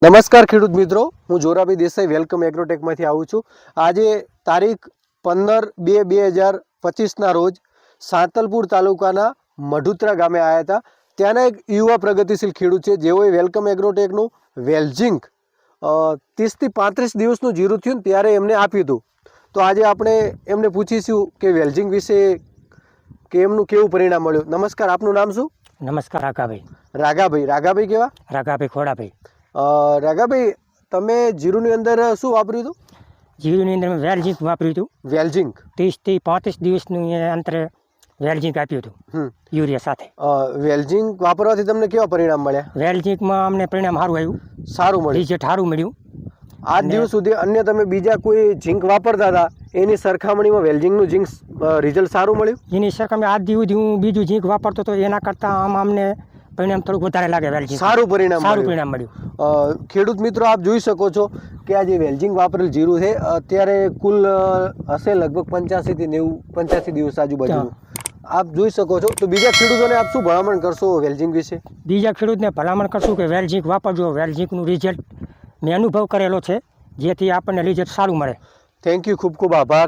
નમસ્કાર ખેડૂત મિત્રો, હું જોરાભાઈ દેસાઈ વેલકમ એગ્રોટેકમાંથી આવું છું. આજે તારીખ 15/2/2025ના રોજ સાંતલપુર તાલુકાના મઢુત્રા ગામે આવ્યા હતા. ત્યાંના એક યુવા પ્રગતિશીલ ખેડૂત છે જેઓએ વેલકમ એગ્રોટેકનું વેલઝિંક 30 થી 35 દિવસનું જીરું થયું ત્યારે એમને આપ્યું હતું. તો આજે આપણે એમને પૂછીશું કે વેલઝિંક વિશે કે એમનું કેવું પરિણામ મળ્યું. નમસ્કાર, આપનું નામ શું? નમસ્કાર રાઘાભાઈ. રાઘાભાઈ કેવા? રાઘાભાઈ ખોડાભાઈ. રાઘાભાઈ, તમે જીરુની અંદર શું વાપર્યું હતું? જીરુની અંદર મેં વેલઝિંક વાપર્યું હતું. વેલઝિંક 30 થી 35 દિવસનું અંતરે વેલઝિંક આપ્યું હતું યુરિયા સાથે. વેલઝિંક વાપરવાથી તમને કેવા પરિણામ મળ્યા? વેલઝિંકમાં અમને પરિણામ સારું આવ્યું, સારું મળ્યું, રિઝલ્ટ સારું મળ્યું. આજ દિવસ સુધી અન્ય તમે બીજા કોઈ ઝીંક વાપરતા હતા એની સરખામણીમાં વેલઝિંકનું ઝીંક રિઝલ્ટ સારું મળ્યું? એની સરખામણી આજ સુધી હું બીજું ઝીંક વાપરતો હતો એના કરતાં આમાં અમને પરિણામ થોડુંક વધારે લાગે. વેલઝિંક સારું પરિણામ મળ્યું. ખેડૂત મિત્રો, આપ જોઈ શકો છો કે આ જે વેલઝિંક વાપરેલ જીરું છે અત્યારે કુલ હશે લગભગ 85 થી 85 દિવસ આજુબાજુ. આપ જોઈ શકો છો. તો બીજા ખેડૂતોને આપ શું ભલામણ કરશો વેલઝિંક વિશે? બીજા ખેડૂતને ભલામણ કરશું કે વેલઝિંક વાપરજો. વેલઝિંકનું રિઝલ્ટ મેં અનુભવ કરેલો છે, જેથી આપણને રિઝલ્ટ સારું મળે. થેન્ક યુ, ખૂબ ખૂબ આભાર.